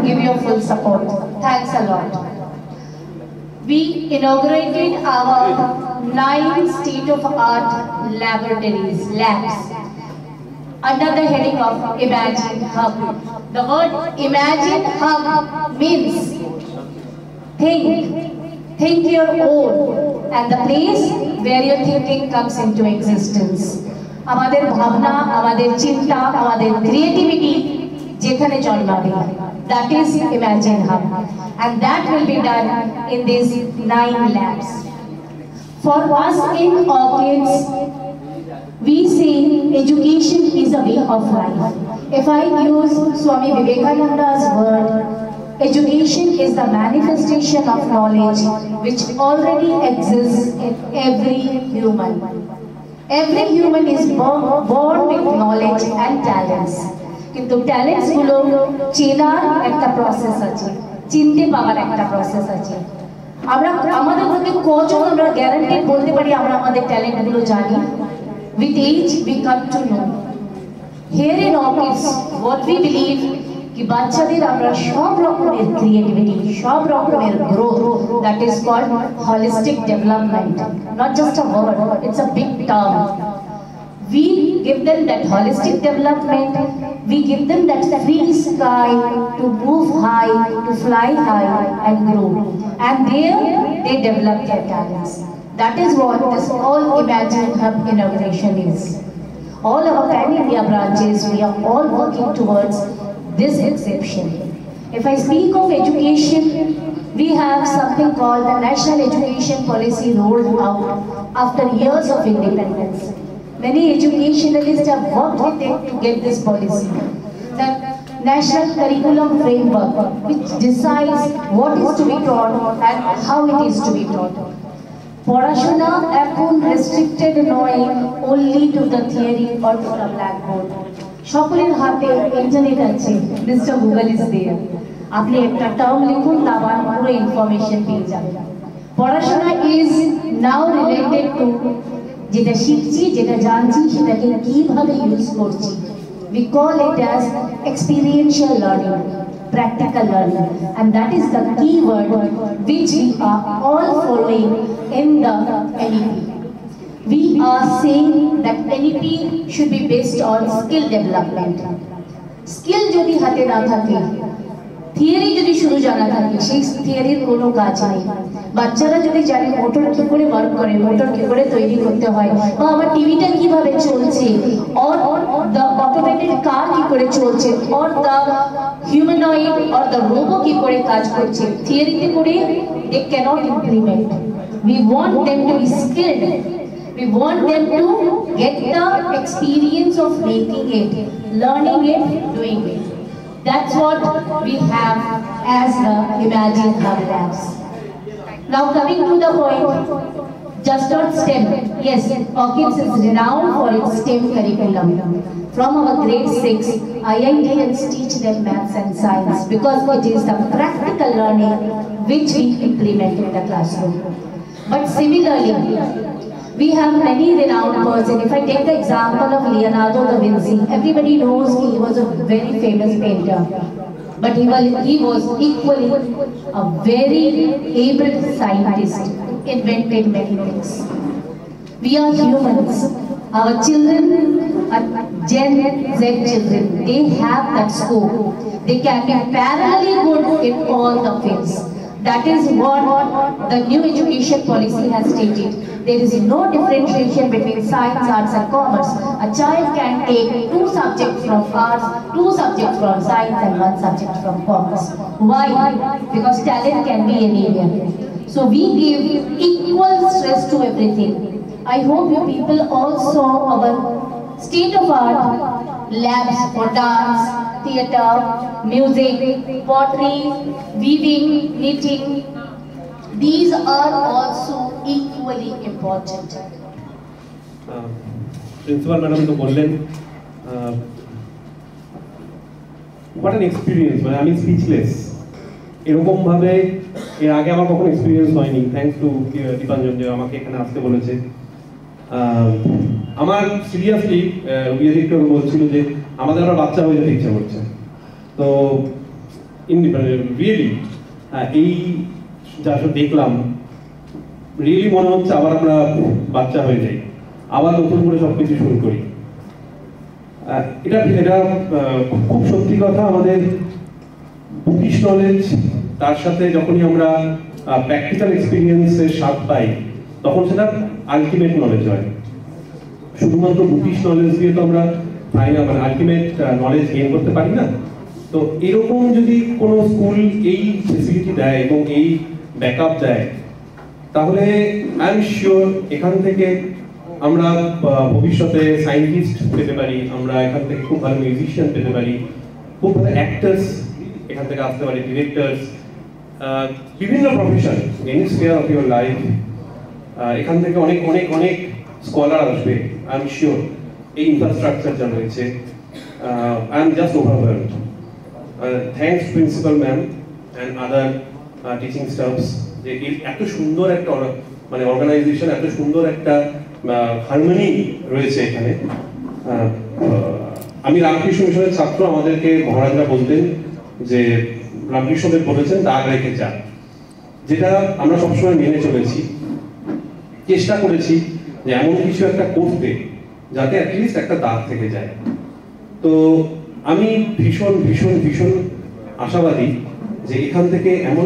give your full support. Thanks a lot. We inaugurated our 9 state-of-art laboratories, labs, under the heading of Imagine Hub. The word Imagine Hub means think your own, and the place where your thinking comes into existence. আমাদের ভাবনা, আমাদের চিন্তা, আমাদের creativity যেখানে জন্মাবে, that is Imagine Hub, and that will be done in these 9 labs. For us in Orchids, we say education is a way of life. If I use Swami Vivekananda's word, education is the manifestation of knowledge which already exists in every human. Every human is born with knowledge and talents. কিন্তু talents গুলো চেনার একটা process আছে, চিনতে পাওয়ার একটা process আছে। আমরা আমাদের মধ্যে কজন আমরা গ্যারান্টি বলতে পারি আমরা আমাদের ট্যালেন্ট গুলো জানি? With age we come to know. Here in Orchids, what we believe कि বাচ্চাদের আমরা সব রকমের ক্রিয়েটিভিটি, সব রকমের growth, that is called holistic development. Not just a word, it's a big term. We give them that holistic development. We give them that free sky to move high, to fly high and grow. And there they develop their talents. That is what this all Imagine Hub inauguration is. All our pan-India branches, we are all working towards this exception. If I speak of education, we have something called the National Education Policy rolled out after years of independence. Many educationalists have worked with it to get this policy. The National Curriculum Framework, which decides what is to be taught and how it is to be taught. পড়াশোনা এখন restricted নয় only to the theory or to the blackboard. সকলের হাতে internet আছে, mister Google is there. আপনি একটা term লিখুন, তারপর পুরো ইনফরমেশন পেয়ে যাবেন। পড়াশোনা ইজ নাও রিলেটেড টু যেটা শিখছি, যেটা জানছি, সেটাকে কিভাবে ইউজ করছি। We call it as experiential learning, practical learning, and that is the key word which we are all following in the NEP. We are saying that NEP should be based on skill development. Skill যদি হাতে না থাকে, theory যদি শুধু জানা থাকে, সেই থিওরির কোনো কাজ নেই। বাচ্চারা যদি জানে মোটর কি করে ওয়ার্ক করে, মোটর কি করে তৈরি করতে হয়, বা আমার টিভিটা কিভাবে চলছে, or the automated car কি করে চলছে, or the humanoid or the robot কি করে কাজ করছে, থিওরিতে করে they cannot implement. We want them to be skilled. We want them to get the experience of making it, learning it, doing it. That's what we have as the Imagine Hub labs. Now coming to the point, just not STEM. Yes, Orchids is renowned for its STEM curriculum. From our grade 6, IITians teach them maths and science because it is the practical learning which we implement in the classroom. But similarly, we have many renowned persons. If I take the example of Leonardo da Vinci, everybody knows he was a very famous painter. But he was equally a very able scientist, invented many things. We are humans. Our children, Gen Z children, they have that scope. They can be parallelly good in all the fields. That is what the new education policy has stated. There is no differentiation between science, arts and commerce. A child can take 2 subjects from arts, 2 subjects from science and 1 subject from commerce. Why? Because talent can be anywhere. So we give equal stress to everything. I hope you people all saw our state-of-art labs for dance, theatre, music, pottery, weaving, knitting. These are also equally important. Principal Madam to bollen, what an experience, man. I mean speechless. এরকম ভাবে এর আগে আমার কখনো experience হয়নি। Thanks to Dipanjan যে আমাকে এখানে আসতে বলেছে। আমার সিরিয়াসলি রুবিয়া একটু বলছিল যে আমাদের আবার বাচ্চা হয়ে যেতে ইচ্ছা করছে। তো রিয়েলি এই যা সব দেখলাম, রিয়েলি মনে হচ্ছে আবার আমরা বাচ্চা হয়ে যাই, আবার নতুন করে সবকিছু শুরু করি। এটা এটা খুব সত্যি কথা। আমাদের বুকিশ নলেজ, তার সাথে যখনই আমরা প্র্যাকটিক্যাল এক্সপিরিয়েন্সের স্বাদ পাই, তখন সেটা আলটিমেট নলেজ হয়। শুধুমাত্র বুকিশ নলেজ দিয়ে তো আমরা মানে আলটিমেট নলেজ গেইন করতে পারি না। তো এরকম যদি কোনো স্কুল এই ফেসিলিটি দেয় এবং এই ব্যাকআপ দেয়, তাহলে আই এম শিওর এখান থেকে আমরা ভবিষ্যতে সায়েন্টিস্ট পেতে পারি, আমরা এখান থেকে খুব ভালো মিউজিশিয়ান পেতে পারি, খুব ভালো অ্যাক্টার্স এখান থেকে আসতে পারি, ডিরেক্টর্স, বিভিন্ন profession, any sphere of your life. এখান থেকে অনেক অনেক অনেক স্কলার আসবে, আই এম শিওর। এই ইনফ্রাস্ট্রাকচার যা রয়েছে, I am just overwhelmed. Thanks principal ma'am and other teaching stuffs, যে এত সুন্দর একটা মানে অর্গানাইজেশন, এত সুন্দর একটা হারমোনি রয়েছে এখানে। আমি রামকৃষ্ণ মিশনের ছাত্র, আমাদেরকে মহারাজরা বলতেন যে রামকৃষ্ণদেব বলেছেন দাগ রেখে যা, যেটা আমরা সবসময় মেনে চলেছি, চেষ্টা করেছি যে এমন কিছু একটা করতে যাতে অ্যাটলিস্ট একটা দাগ থেকে যায়। তো আমি ভীষণ ভীষণ ভীষণ আশাবাদী যে এখান থেকে এমন